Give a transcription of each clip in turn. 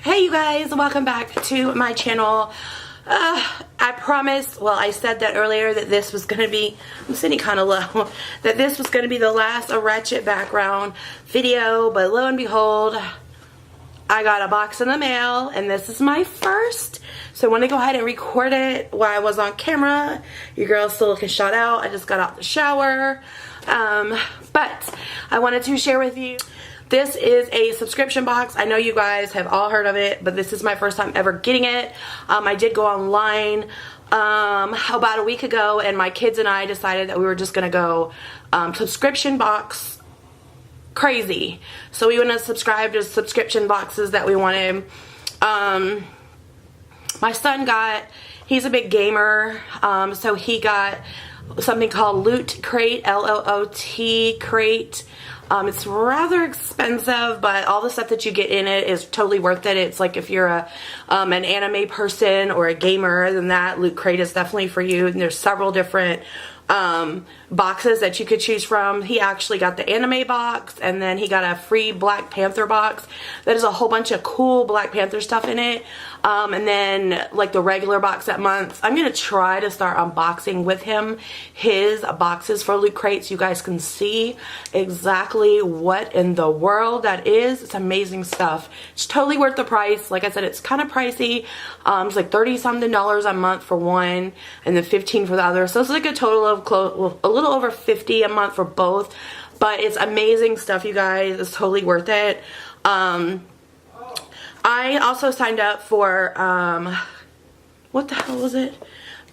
Hey you guys, welcome back to my channel. I promised, well I said that earlier that this was going to be, I'm sitting kind of low, that this was going to be the last Ratchet background video, but lo and behold, I got a box in the mail and this is my first. So I want to go ahead and record it while I was on camera. Your girl's still looking shot out. I just got out the shower. But I wanted to share with you. This is a subscription box. I know you guys have all heard of it, but this is my first time ever getting it. I did go online about a week ago, and my kids and I decided that we were just going to go subscription box crazy. So we want to subscribe to subscription boxes that we wanted. My son he's a big gamer, so he got something called Loot Crate, L-O-O-T Crate. It's rather expensive, but all the stuff that you get in it is totally worth it. It's like if you're an anime person or a gamer, then that Loot Crate is definitely for you. And there's several different boxes that you could choose from. He actually got the anime box, and then he got a free Black Panther box that is a whole bunch of cool Black Panther stuff in it. And then like the regular box that month. I'm gonna try to start unboxing with him his boxes for Loot Crate so you guys can see exactly what in the world that is. It's amazing stuff. It's totally worth the price. Like I said, it's kind of pricey. It's like $30-something a month for one, and then $15 for the other. So it's like a total of a little over $50 a month for both. But it's amazing stuff, you guys. It's totally worth it. I also signed up for, what the hell was it?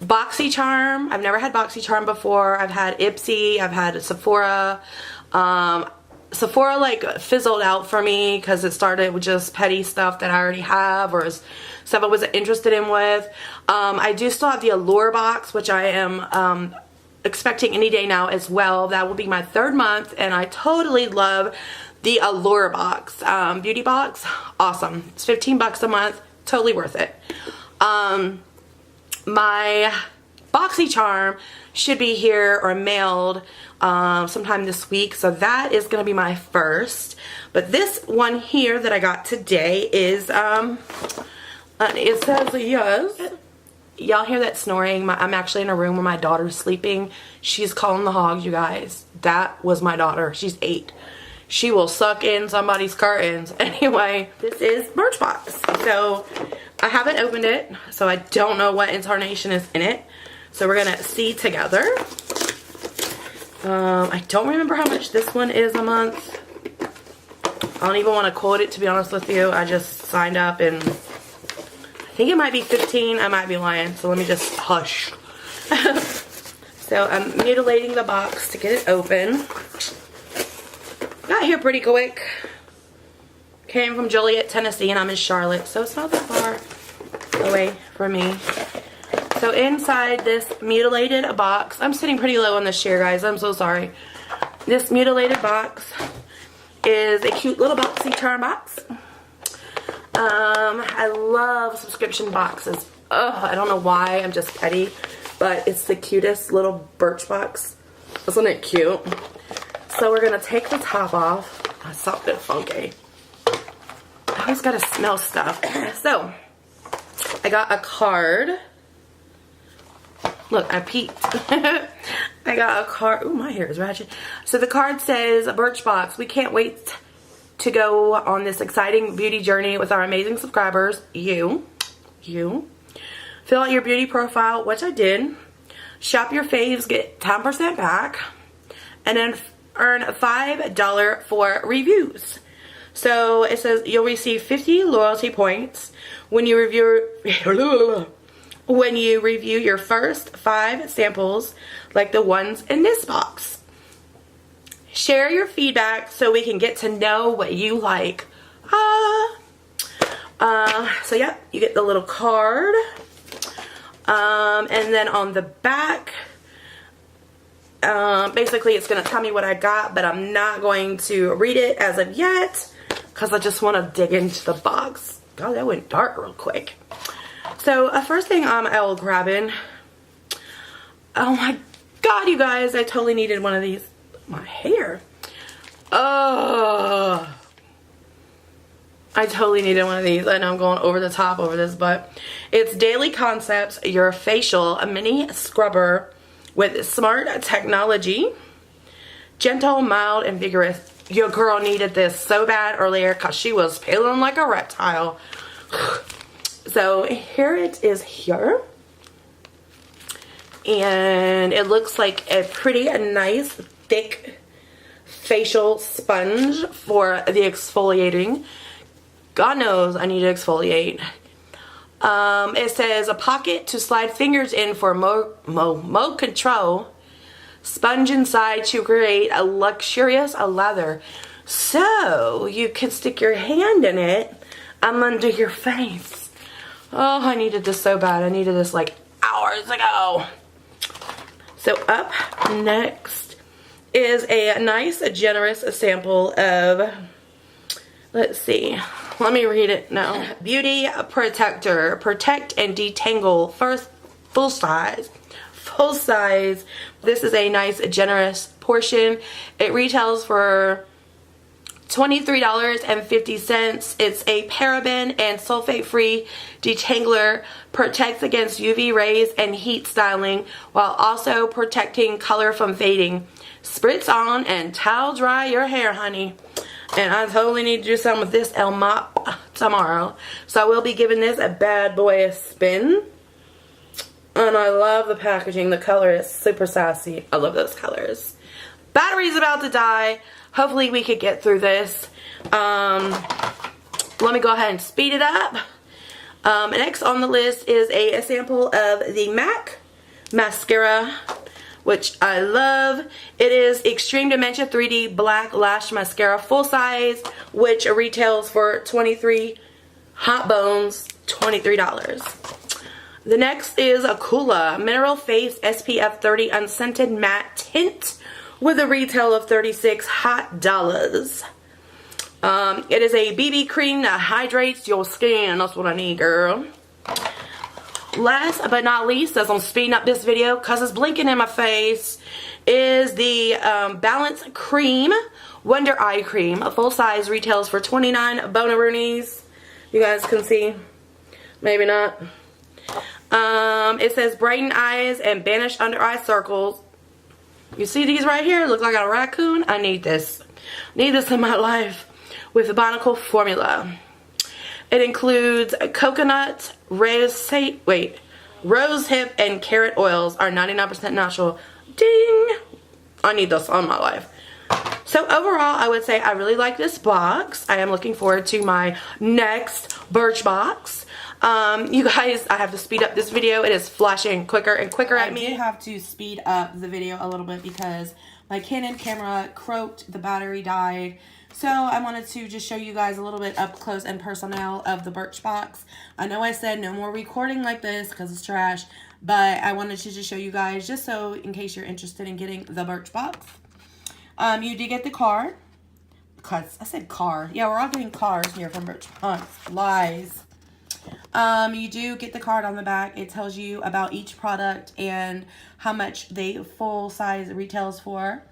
BoxyCharm. I've never had BoxyCharm before. I've had Ipsy. I've had Sephora. Sephora like fizzled out for me because it started with just petty stuff that I already have or stuff I wasn't interested in with. I do still have the Allure box, which I am expecting any day now as well. That will be my third month, and I totally love the Allure box, beauty box. Awesome. It's $15 a month. Totally worth it. My BoxyCharm should be here or mailed sometime this week, so that is going to be my first. But this one here that I got today is it says yes. Y'all hear that snoring? I'm actually in a room where my daughter's sleeping. She's calling the hogs, you guys. That was my daughter. She's 8. She will suck in somebody's curtains. Anyway, this is Birchbox. So I haven't opened it, so I don't know what incarnation is in it. So we're gonna see together. I don't remember how much this one is a month. I don't even want to quote it, to be honest with you. I just signed up, and I think it might be 15. I might be lying, so let me just hush. So I'm mutilating the box to get it open. Got here pretty quick. Came from Joliet, Tennessee, and I'm in Charlotte, so it's not that far away from me. So inside this mutilated box, I'm sitting pretty low on this chair, guys. I'm so sorry. This mutilated box is a cute little BoxyCharm box. I love subscription boxes. Ugh, I don't know why. I'm just petty, but it's the cutest little Birchbox. Isn't it cute? So we're gonna take the top off. That's something funky. I always gotta smell stuff. So I got a card. Look, I peeked. I got a card. Ooh, my hair is ratchet. So the card says, Birchbox, we can't wait to go on this exciting beauty journey with our amazing subscribers. You. Fill out your beauty profile, which I did. Shop your faves, get 10% back. And then earn $5 for reviews. So it says you'll receive 50 loyalty points when you review your first 5 samples like the ones in this box. Share your feedback so we can get to know what you like. So yeah, you get the little card. And then on the back, basically it's going to tell me what I got, but I'm not going to read it as of yet because I just want to dig into the box. God, that went dark real quick. So first thing I'll grab in. Oh my God, you guys, I totally needed one of these. My hair. Oh, I totally needed one of these. I know I'm going over the top over this, but it's Daily Concepts, your facial mini scrubber with smart technology. Gentle, mild, and vigorous. Your girl needed this so bad earlier because she was feeling like a reptile. So here it is here. And it looks like a pretty nice, thick facial sponge for the exfoliating. God knows I need to exfoliate. It says a pocket to slide fingers in for more control. Sponge inside to create a luxurious lather. So you can stick your hand in it and under your face. Oh, I needed this so bad. I needed this like hours ago. So up next is a nice, generous sample of, let's see, let me read it now. Beauty Protector, protect and detangle, first full size. Full size. This is a nice, generous portion. It retails for $23.50. It's a paraben and sulfate-free detangler, protects against UV rays and heat styling while also protecting color from fading. Spritz on and towel dry your hair, honey. And I totally need to do something with this El Mop tomorrow. So I will be giving this a bad boy a spin. And I love the packaging. The color is super sassy. I love those colors. Battery's about to die. Hopefully we could get through this. Let me go ahead and speed it up. Next on the list is a sample of the MAC mascara, which I love. It is Extreme Dementia 3D Black Lash Mascara, full size, which retails for $23. Hot bones, $23. The next is a Kula Mineral Face SPF 30 Unscented Matte Tint with a retail of $36 hot dollars. It is a BB cream that hydrates your skin. That's what I need, girl. Last but not least, as I'm speeding up this video because it's blinking in my face, is the Balance Cream Wonder Eye Cream. A full size retails for 29 bonaroonies. You guys can see. Maybe not. It says brighten eyes and banish under eye circles. You see these right here? Look like a raccoon. I need this. Need this in my life with the Botanical formula. It includes coconut, rose hip, and carrot oils are 99% natural. Ding! I need this on my life. So overall, I would say I really like this box. I am looking forward to my next Birchbox. You guys, I have to speed up this video. It is flashing quicker and quicker at me. I did have to speed up the video a little bit because my Canon camera croaked, the battery died. So I wanted to just show you guys a little bit up close and personal of the Birchbox. I know I said no more recording like this because it's trash, but I wanted to just show you guys just so in case you're interested in getting the Birchbox. You did get the card. I said car. Yeah, we're all getting cars here from Birchbox. Lies. You do get the card on the back. It tells you about each product and how much they full size retails for.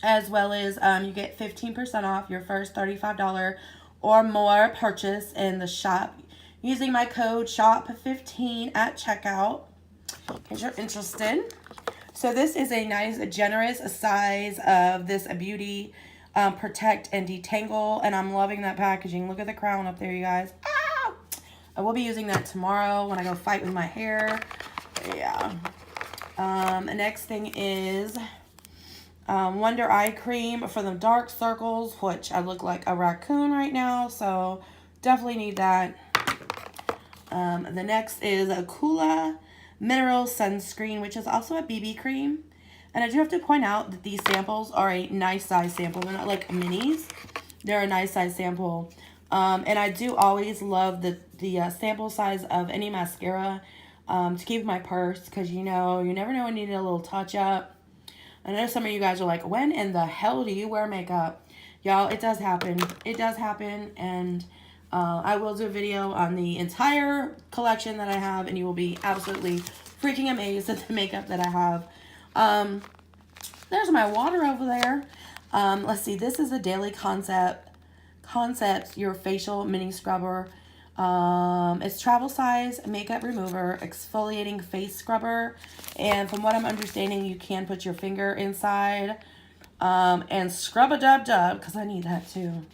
As well as you get 15% off your first $35 or more purchase in the shop using my code SHOP15 at checkout in case you're interested. So this is a nice generous size of this Beauty Protect and Detangle, and I'm loving that packaging. Look at the crown up there, you guys. Ah! I will be using that tomorrow when I go fight with my hair. Yeah. The next thing is Wonder Eye Cream for the dark circles, which I look like a raccoon right now, so definitely need that. The next is a Kula Mineral Sunscreen, which is also a BB cream. And I do have to point out that these samples are a nice size sample. They're not like minis. They're a nice size sample. And I do always love the sample size of any mascara to keep in my purse because, you know, you never know when you need a little touch up. I know some of you guys are like, when in the hell do you wear makeup? Y'all, it does happen. It does happen. And I will do a video on the entire collection that I have. And you will be absolutely freaking amazed at the makeup that I have. There's my water over there. Let's see. This is a Daily Concept Concepts, your facial mini scrubber. It's travel size makeup remover, exfoliating face scrubber, and from what I'm understanding, you can put your finger inside and scrub a dub dub, because I need that too.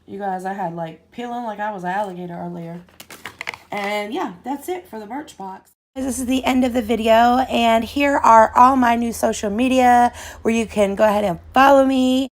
You guys, I had like peeling like I was an alligator earlier. And yeah, that's it for the Birchbox. This is the end of the video, and here are all my new social media where you can go ahead and follow me.